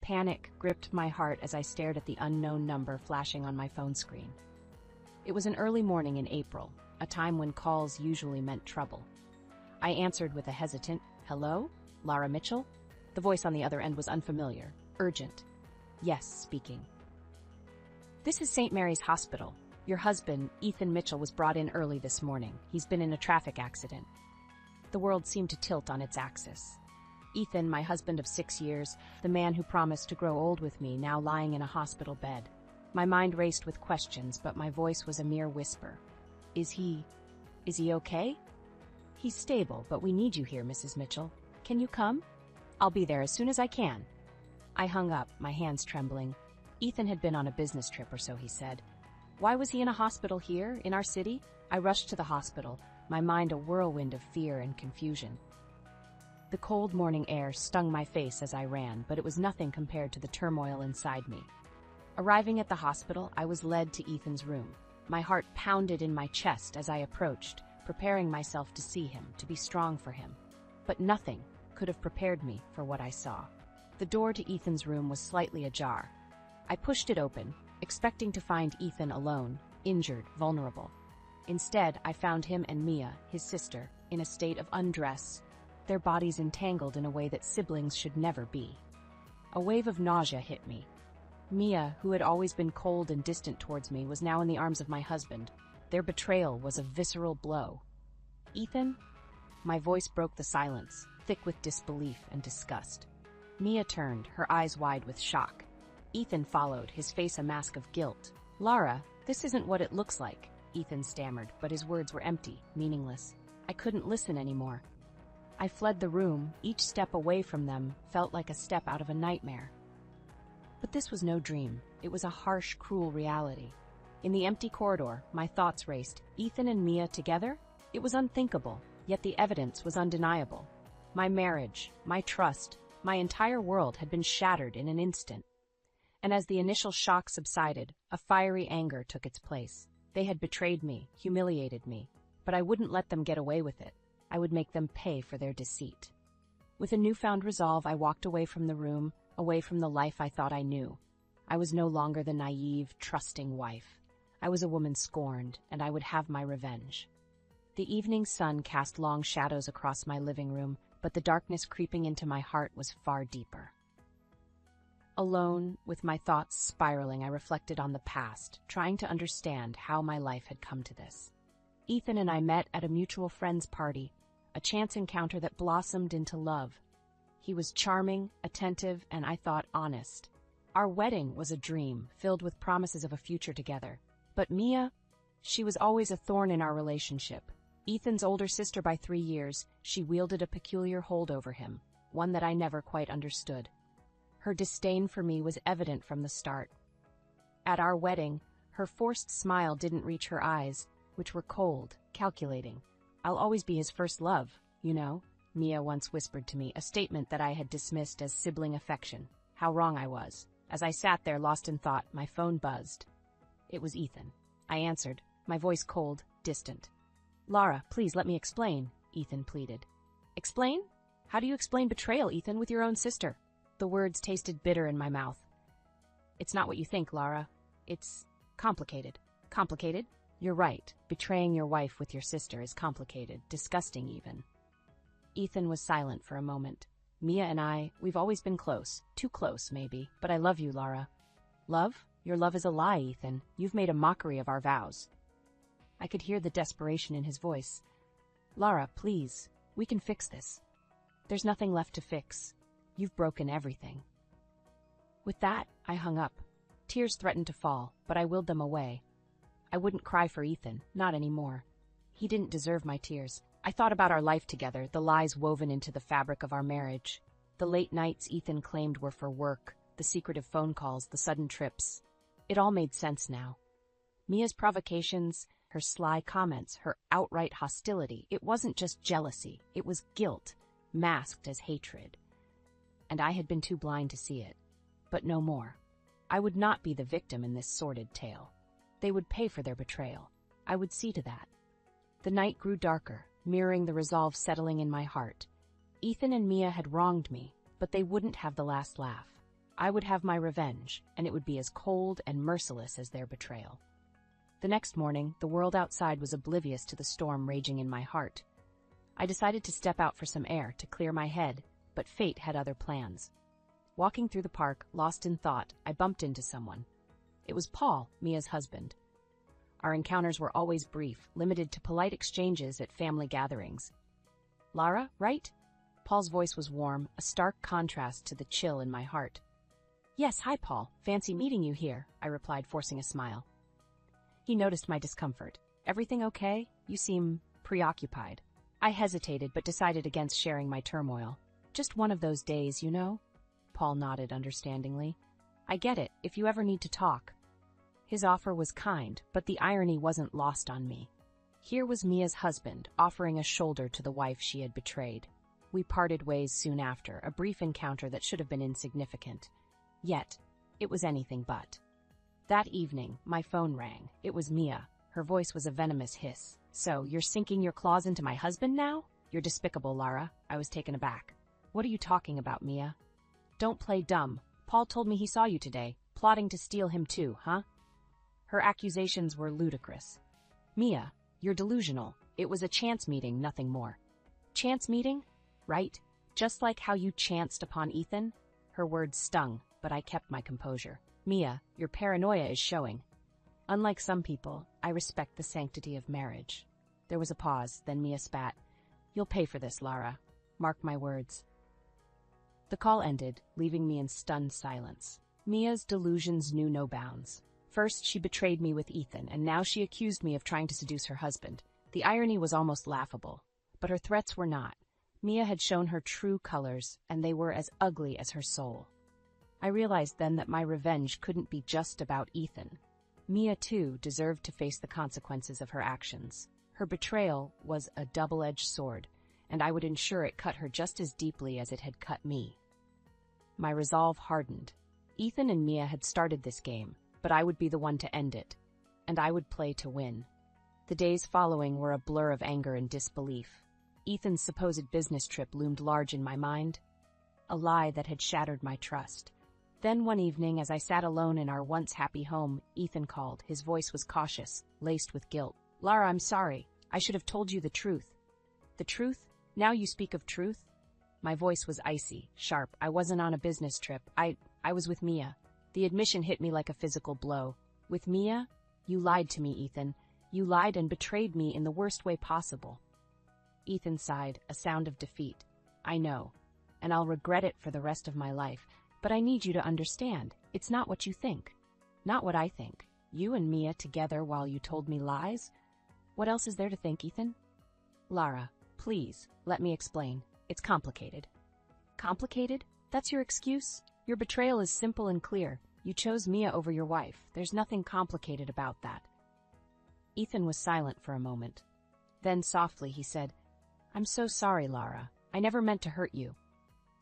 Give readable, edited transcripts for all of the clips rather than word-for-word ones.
Panic gripped my heart as I stared at the unknown number flashing on my phone screen. It was an early morning in April, a time when calls usually meant trouble. I answered with a hesitant, "Hello? Lara Mitchell?" The voice on the other end was unfamiliar, urgent. "Yes, speaking." "This is St. Mary's Hospital. Your husband, Ethan Mitchell, was brought in early this morning. He's been in a traffic accident." The world seemed to tilt on its axis. Ethan, my husband of 6 years, the man who promised to grow old with me, now lying in a hospital bed. My mind raced with questions, but my voice was a mere whisper. Is he okay?" "He's stable, but we need you here, Mrs. Mitchell. Can you come?" "I'll be there as soon as I can." I hung up, my hands trembling. Ethan had been on a business trip or so, he said. Why was he in a hospital here, in our city? I rushed to the hospital, my mind a whirlwind of fear and confusion. The cold morning air stung my face as I ran, but it was nothing compared to the turmoil inside me. Arriving at the hospital, I was led to Ethan's room. My heart pounded in my chest as I approached, preparing myself to see him, to be strong for him. But nothing could have prepared me for what I saw. The door to Ethan's room was slightly ajar. I pushed it open, expecting to find Ethan alone, injured, vulnerable. Instead, I found him and Mia, his sister, in a state of undress, their bodies entangled in a way that siblings should never be. A wave of nausea hit me. Mia, who had always been cold and distant towards me, was now in the arms of my husband. Their betrayal was a visceral blow. "Ethan?" My voice broke the silence, thick with disbelief and disgust. Mia turned, her eyes wide with shock. Ethan followed, his face a mask of guilt. "Lara, this isn't what it looks like," Ethan stammered, but his words were empty, meaningless. I couldn't listen anymore. I fled the room. Each step away from them felt like a step out of a nightmare. But this was no dream. It was a harsh, cruel reality. In the empty corridor, my thoughts raced. Ethan and Mia together? It was unthinkable, yet the evidence was undeniable. My marriage, my trust, my entire world had been shattered in an instant. And as the initial shock subsided, a fiery anger took its place. They had betrayed me, humiliated me, but I wouldn't let them get away with it. I would make them pay for their deceit. With a newfound resolve, I walked away from the room, away from the life I thought I knew. I was no longer the naive, trusting wife. I was a woman scorned, and I would have my revenge. The evening sun cast long shadows across my living room, but the darkness creeping into my heart was far deeper. Alone, with my thoughts spiraling, I reflected on the past, trying to understand how my life had come to this. Ethan and I met at a mutual friend's party, a chance encounter that blossomed into love. He was charming, attentive, and I thought honest. Our wedding was a dream, filled with promises of a future together. But Mia, she was always a thorn in our relationship. Ethan's older sister by 3 years, she wielded a peculiar hold over him, one that I never quite understood. Her disdain for me was evident from the start. At our wedding, her forced smile didn't reach her eyes, which were cold, calculating. "I'll always be his first love, you know," Mia once whispered to me, a statement that I had dismissed as sibling affection. How wrong I was. As I sat there lost in thought, my phone buzzed. It was Ethan. I answered, my voice cold, distant. "Lara, please let me explain," Ethan pleaded. "Explain? How do you explain betrayal, Ethan, with your own sister?" The words tasted bitter in my mouth. "It's not what you think, Lara. It's complicated." "Complicated? You're right. Betraying your wife with your sister is complicated, disgusting even." Ethan was silent for a moment. "Mia and I, we've always been close. Too close, maybe. But I love you, Lara." "Love? Your love is a lie, Ethan. You've made a mockery of our vows." I could hear the desperation in his voice. "Lara, please. We can fix this. There's nothing left to fix. You've broken everything." With that, I hung up. Tears threatened to fall, but I willed them away. I wouldn't cry for Ethan, not anymore. He didn't deserve my tears. I thought about our life together, the lies woven into the fabric of our marriage. The late nights Ethan claimed were for work, the secretive phone calls, the sudden trips. It all made sense now. Mia's provocations, her sly comments, her outright hostility, it wasn't just jealousy, it was guilt, masked as hatred. And I had been too blind to see it. But no more. I would not be the victim in this sordid tale. They would pay for their betrayal. I would see to that. The night grew darker, mirroring the resolve settling in my heart. Ethan and Mia had wronged me, but they wouldn't have the last laugh. I would have my revenge, and it would be as cold and merciless as their betrayal. The next morning, the world outside was oblivious to the storm raging in my heart. I decided to step out for some air to clear my head, but fate had other plans. Walking through the park, lost in thought, I bumped into someone. It was Paul, Mia's husband. Our encounters were always brief, limited to polite exchanges at family gatherings. "Lara, right?" Paul's voice was warm, a stark contrast to the chill in my heart. "Yes, hi Paul, fancy meeting you here," I replied, forcing a smile. He noticed my discomfort. "Everything okay? You seem preoccupied." I hesitated but decided against sharing my turmoil. "Just one of those days, you know?" Paul nodded understandingly. "I get it, if you ever need to talk." His offer was kind, but the irony wasn't lost on me. Here was Mia's husband, offering a shoulder to the wife she had betrayed. We parted ways soon after, a brief encounter that should have been insignificant. Yet, it was anything but. That evening, my phone rang. It was Mia. Her voice was a venomous hiss. "So, you're sinking your claws into my husband now? You're despicable, Lara." I was taken aback. "What are you talking about, Mia?" "Don't play dumb. Paul told me he saw you today, plotting to steal him too, huh?" Her accusations were ludicrous. "Mia, you're delusional. It was a chance meeting, nothing more." "Chance meeting? Right? Just like how you chanced upon Ethan?" Her words stung, but I kept my composure. "Mia, your paranoia is showing. Unlike some people, I respect the sanctity of marriage." There was a pause, then Mia spat. "You'll pay for this, Lara. Mark my words." The call ended, leaving me in stunned silence. Mia's delusions knew no bounds. First, she betrayed me with Ethan, and now she accused me of trying to seduce her husband. The irony was almost laughable, but her threats were not. Mia had shown her true colors, and they were as ugly as her soul. I realized then that my revenge couldn't be just about Ethan. Mia, too, deserved to face the consequences of her actions. Her betrayal was a double-edged sword, and I would ensure it cut her just as deeply as it had cut me. My resolve hardened. Ethan and Mia had started this game, but I would be the one to end it, and I would play to win. The days following were a blur of anger and disbelief. Ethan's supposed business trip loomed large in my mind, a lie that had shattered my trust. Then one evening, as I sat alone in our once happy home, Ethan called. His voice was cautious, laced with guilt. "Lara, I'm sorry. I should have told you the truth." "The truth? Now you speak of truth?" My voice was icy, sharp. "I wasn't on a business trip. I was with Mia." The admission hit me like a physical blow. "With Mia? You lied to me, Ethan. You lied and betrayed me in the worst way possible." Ethan sighed, a sound of defeat. "I know, and I'll regret it for the rest of my life. But I need you to understand, it's not what you think. Not what I think. You and Mia together while you told me lies? What else is there to think, Ethan?" "Lara, please, let me explain. It's complicated." "Complicated? That's your excuse? Your betrayal is simple and clear. You chose Mia over your wife. There's nothing complicated about that." Ethan was silent for a moment. Then softly he said, "I'm so sorry, Lara. I never meant to hurt you.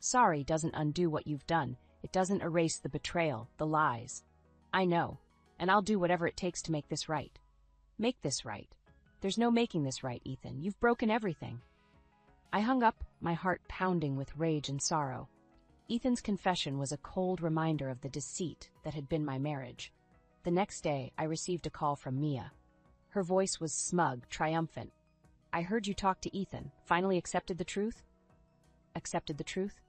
Sorry doesn't undo what you've done. It doesn't erase the betrayal, the lies. I know, and I'll do whatever it takes to make this right. Make this right. There's no making this right, Ethan. You've broken everything." I hung up, my heart pounding with rage and sorrow. Ethan's confession was a cold reminder of the deceit that had been my marriage. The next day, I received a call from Mia. Her voice was smug, triumphant. "I heard you talk to Ethan. Finally accepted the truth?" "Accepted the truth?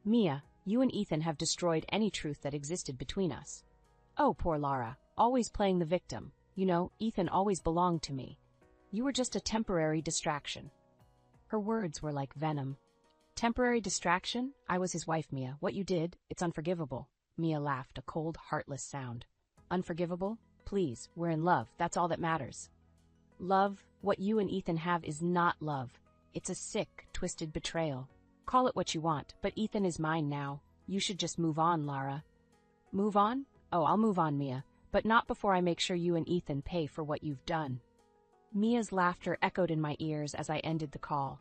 Mia, you and Ethan have destroyed any truth that existed between us." "Oh, poor Lara, always playing the victim. You know, Ethan always belonged to me. You were just a temporary distraction." Her words were like venom. "Temporary distraction? I was his wife, Mia. What you did, it's unforgivable." Mia laughed, a cold, heartless sound. "Unforgivable? Please, we're in love. That's all that matters." "Love, what you and Ethan have is not love. It's a sick, twisted betrayal. Call it what you want, but Ethan is mine now. You should just move on, Lara." "Move on? Oh, I'll move on, Mia, but not before I make sure you and Ethan pay for what you've done." Mia's laughter echoed in my ears as I ended the call.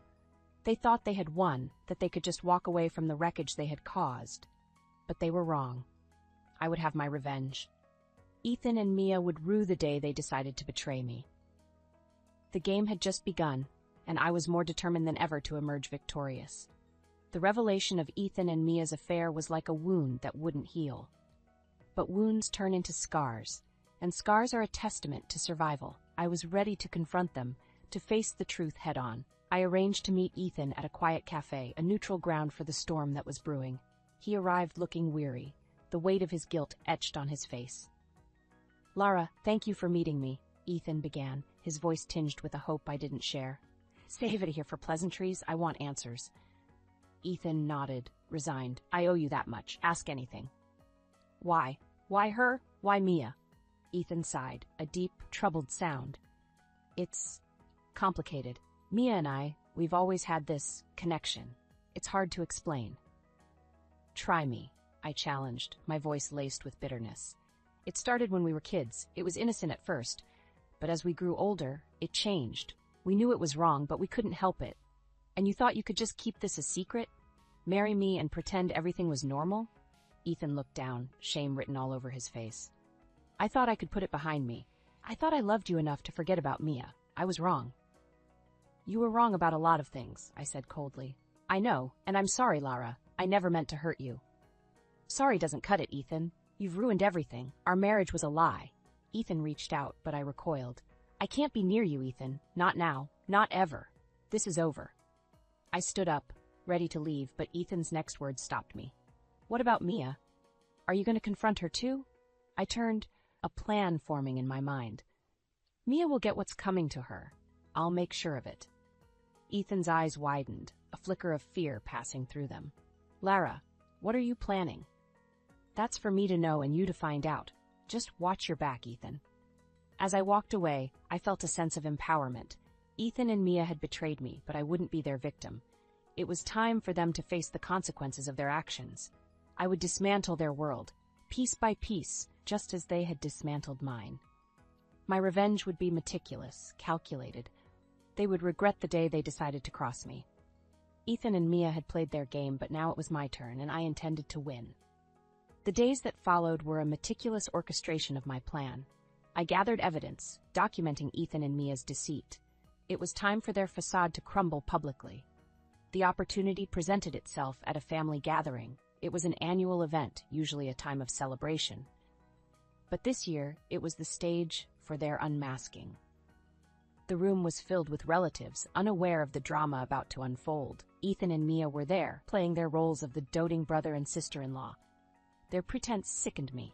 They thought they had won, that they could just walk away from the wreckage they had caused. But they were wrong. I would have my revenge. Ethan and Mia would rue the day they decided to betray me. The game had just begun, and I was more determined than ever to emerge victorious. The revelation of Ethan and Mia's affair was like a wound that wouldn't heal. But wounds turn into scars, and scars are a testament to survival. I was ready to confront them, to face the truth head-on. I arranged to meet Ethan at a quiet cafe, a neutral ground for the storm that was brewing. He arrived looking weary, the weight of his guilt etched on his face. "Lara, thank you for meeting me," Ethan began, his voice tinged with a hope I didn't share. "Save it here for pleasantries, I want answers." Ethan nodded, resigned. "I owe you that much. Ask anything." "Why? Why her? Why Mia?" Ethan sighed, a deep, troubled sound. "It's complicated. Mia and we've always had this connection. It's hard to explain." "Try me," I challenged, my voice laced with bitterness. "It started when we were kids. It was innocent at first. But as we grew older, it changed. We knew it was wrong, but we couldn't help it. And you thought you could just keep this a secret? Marry me and pretend everything was normal?" Ethan looked down, shame written all over his face. "I thought I could put it behind me. I thought I loved you enough to forget about Mia. I was wrong." "You were wrong about a lot of things," I said coldly. "I know, and I'm sorry, Lara. I never meant to hurt you." "Sorry doesn't cut it, Ethan. You've ruined everything. Our marriage was a lie." Ethan reached out, but I recoiled. "I can't be near you, Ethan. Not now. Not ever. This is over." I stood up, ready to leave, but Ethan's next words stopped me. "What about Mia? Are you going to confront her too?" I turned, a plan forming in my mind. "Mia will get what's coming to her. I'll make sure of it." Ethan's eyes widened, a flicker of fear passing through them. "Lara, what are you planning?" "That's for me to know and you to find out. Just watch your back, Ethan." As I walked away, I felt a sense of empowerment. Ethan and Mia had betrayed me, but I wouldn't be their victim. It was time for them to face the consequences of their actions. I would dismantle their world, piece by piece, just as they had dismantled mine. My revenge would be meticulous, calculated. They would regret the day they decided to cross me. Ethan and Mia had played their game, but now it was my turn, and I intended to win. The days that followed were a meticulous orchestration of my plan. I gathered evidence, documenting Ethan and Mia's deceit. It was time for their facade to crumble publicly. The opportunity presented itself at a family gathering. It was an annual event, usually a time of celebration. But this year, it was the stage for their unmasking. The room was filled with relatives, unaware of the drama about to unfold. Ethan and Mia were there, playing their roles of the doting brother and sister-in-law. Their pretense sickened me.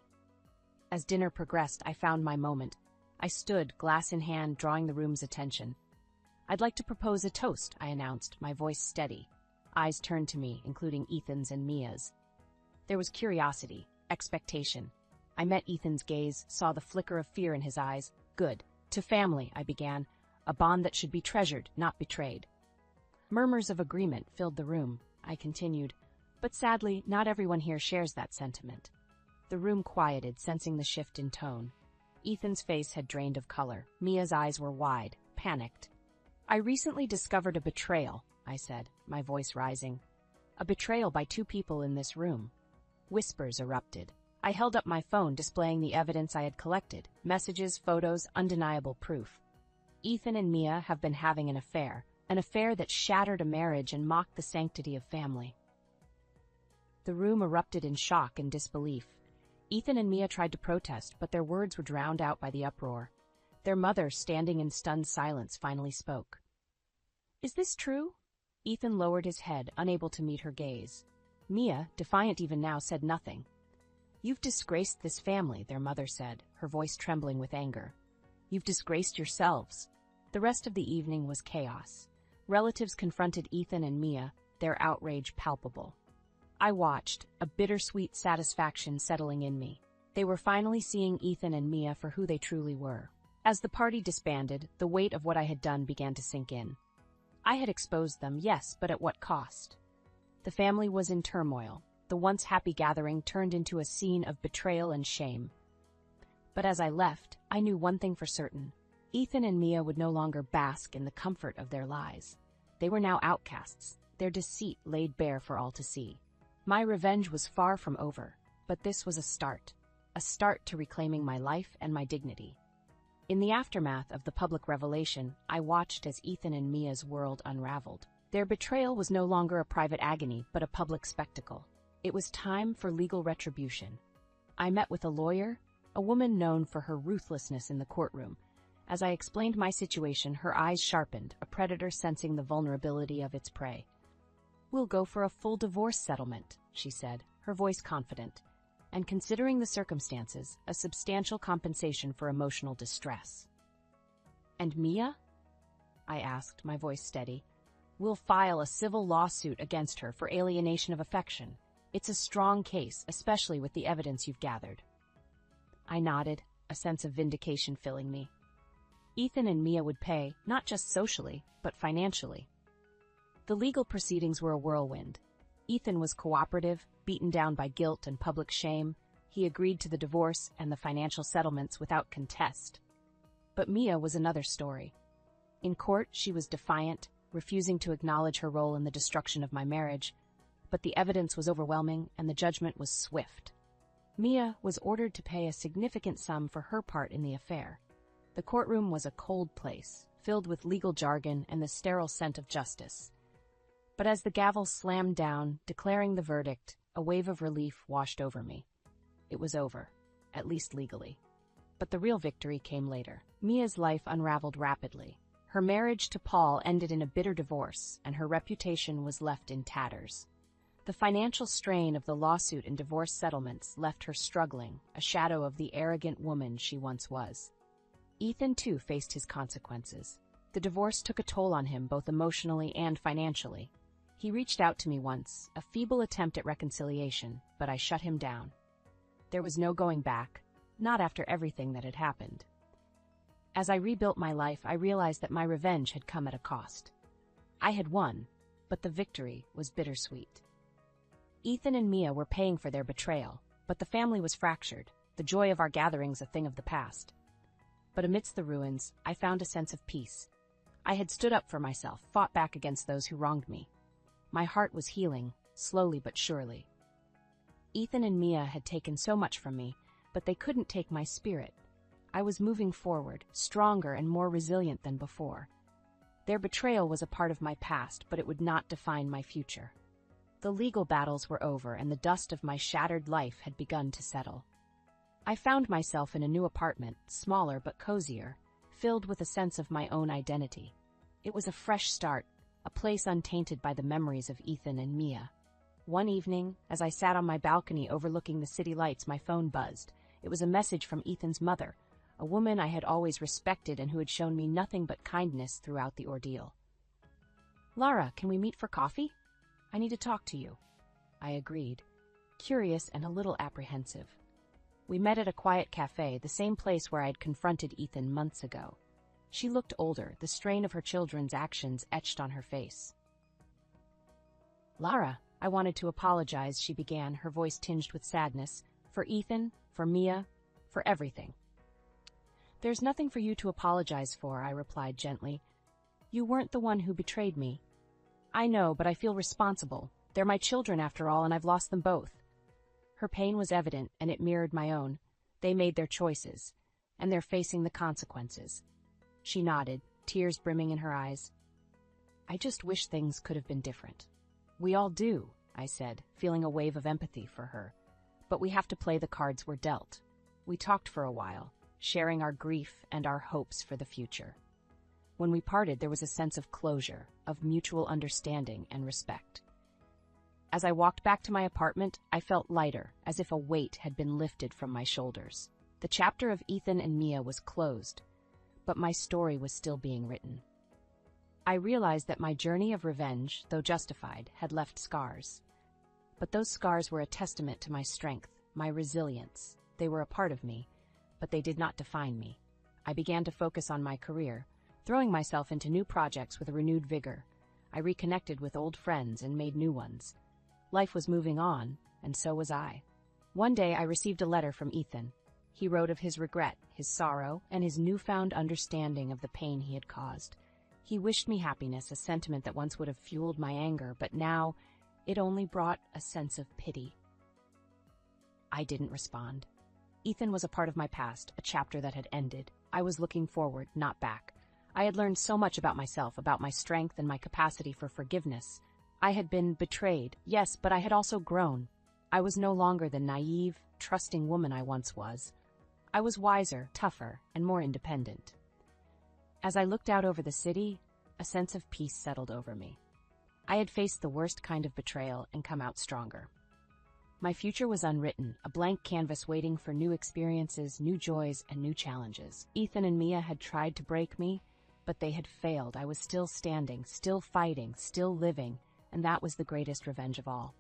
As dinner progressed, I found my moment. I stood, glass in hand, drawing the room's attention. "I'd like to propose a toast," I announced, my voice steady. Eyes turned to me, including Ethan's and Mia's. There was curiosity, expectation. I met Ethan's gaze, saw the flicker of fear in his eyes. "Good. To family," I began. "A bond that should be treasured, not betrayed." Murmurs of agreement filled the room. I continued, "But sadly, not everyone here shares that sentiment." The room quieted, sensing the shift in tone. Ethan's face had drained of color. Mia's eyes were wide, panicked. "I recently discovered a betrayal," I said, my voice rising. "A betrayal by two people in this room." Whispers erupted. I held up my phone, displaying the evidence I had collected. Messages, photos, undeniable proof. Ethan and Mia have been having an affair that shattered a marriage and mocked the sanctity of family. The room erupted in shock and disbelief. Ethan and Mia tried to protest, but their words were drowned out by the uproar. Their mother, standing in stunned silence, finally spoke. "Is this true?" Ethan lowered his head, unable to meet her gaze. Mia, defiant even now, said nothing. "You've disgraced this family," their mother said, her voice trembling with anger. "You've disgraced yourselves." The rest of the evening was chaos. Relatives confronted Ethan and Mia, their outrage palpable. I watched, a bittersweet satisfaction settling in me. They were finally seeing Ethan and Mia for who they truly were. As the party disbanded, the weight of what I had done began to sink in. I had exposed them, yes, but at what cost? The family was in turmoil. The once happy gathering turned into a scene of betrayal and shame. But as I left, I knew one thing for certain. Ethan and Mia would no longer bask in the comfort of their lies. They were now outcasts, their deceit laid bare for all to see. My revenge was far from over, but this was a start to reclaiming my life and my dignity. In the aftermath of the public revelation, I watched as Ethan and Mia's world unraveled. Their betrayal was no longer a private agony, but a public spectacle. It was time for legal retribution. I met with a lawyer, a woman known for her ruthlessness in the courtroom. As I explained my situation, her eyes sharpened, a predator sensing the vulnerability of its prey. "We'll go for a full divorce settlement," she said, her voice confident, "and considering the circumstances, a substantial compensation for emotional distress." "And Mia?" I asked, my voice steady. "We'll file a civil lawsuit against her for alienation of affection. It's a strong case, especially with the evidence you've gathered." I nodded, a sense of vindication filling me. Ethan and Mia would pay, not just socially, but financially. The legal proceedings were a whirlwind. Ethan was cooperative, beaten down by guilt and public shame. He agreed to the divorce and the financial settlements without contest. But Mia was another story. In court, she was defiant, refusing to acknowledge her role in the destruction of my marriage, but the evidence was overwhelming and the judgment was swift. Mia was ordered to pay a significant sum for her part in the affair. The courtroom was a cold place, filled with legal jargon and the sterile scent of justice. But as the gavel slammed down, declaring the verdict, a wave of relief washed over me. It was over, at least legally. But the real victory came later. Mia's life unraveled rapidly. Her marriage to Paul ended in a bitter divorce, and her reputation was left in tatters. The financial strain of the lawsuit and divorce settlements left her struggling, a shadow of the arrogant woman she once was. Ethan, too, faced his consequences. The divorce took a toll on him both emotionally and financially. He reached out to me once, a feeble attempt at reconciliation, but I shut him down. There was no going back, not after everything that had happened. As I rebuilt my life, I realized that my revenge had come at a cost. I had won, but the victory was bittersweet. Ethan and Mia were paying for their betrayal, but the family was fractured, the joy of our gatherings a thing of the past. But amidst the ruins, I found a sense of peace. I had stood up for myself, fought back against those who wronged me. My heart was healing, slowly but surely. Ethan and Mia had taken so much from me, but they couldn't take my spirit. I was moving forward, stronger and more resilient than before. Their betrayal was a part of my past, but it would not define my future. The legal battles were over, and the dust of my shattered life had begun to settle. I found myself in a new apartment, smaller but cozier, filled with a sense of my own identity. It was a fresh start, a place untainted by the memories of Ethan and Mia. One evening, as I sat on my balcony overlooking the city lights, my phone buzzed. It was a message from Ethan's mother, a woman I had always respected and who had shown me nothing but kindness throughout the ordeal. "Lara, can we meet for coffee? I need to talk to you." I agreed, curious and a little apprehensive. We met at a quiet cafe, the same place where I had confronted Ethan months ago. She looked older, the strain of her children's actions etched on her face. "Lara, I wanted to apologize," she began, her voice tinged with sadness, "for Ethan, for Mia, for everything." "There's nothing for you to apologize for," I replied gently. "You weren't the one who betrayed me. I know, but I feel responsible. They're my children after all, and I've lost them both." Her pain was evident, and it mirrored my own. They made their choices, and they're facing the consequences. She nodded, tears brimming in her eyes. "I just wish things could have been different." "We all do," I said, feeling a wave of empathy for her. "But we have to play the cards we're dealt." We talked for a while, sharing our grief and our hopes for the future. When we parted, there was a sense of closure, of mutual understanding and respect. As I walked back to my apartment, I felt lighter, as if a weight had been lifted from my shoulders. The chapter of Ethan and Mia was closed, but my story was still being written. I realized that my journey of revenge, though justified, had left scars. But those scars were a testament to my strength, my resilience. They were a part of me, but they did not define me. I began to focus on my career, throwing myself into new projects with a renewed vigor. I reconnected with old friends and made new ones. Life was moving on, and so was I. One day I received a letter from Ethan. He wrote of his regret, his sorrow, and his newfound understanding of the pain he had caused. He wished me happiness, a sentiment that once would have fueled my anger, but now it only brought a sense of pity. I didn't respond. Ethan was a part of my past, a chapter that had ended. I was looking forward, not back. I had learned so much about myself, about my strength and my capacity for forgiveness. I had been betrayed, yes, but I had also grown. I was no longer the naive, trusting woman I once was. I was wiser, tougher, and more independent. As I looked out over the city, a sense of peace settled over me. I had faced the worst kind of betrayal and come out stronger. My future was unwritten, a blank canvas waiting for new experiences, new joys, and new challenges. Ethan and Mia had tried to break me, but they had failed. I was still standing, still fighting, still living, and that was the greatest revenge of all.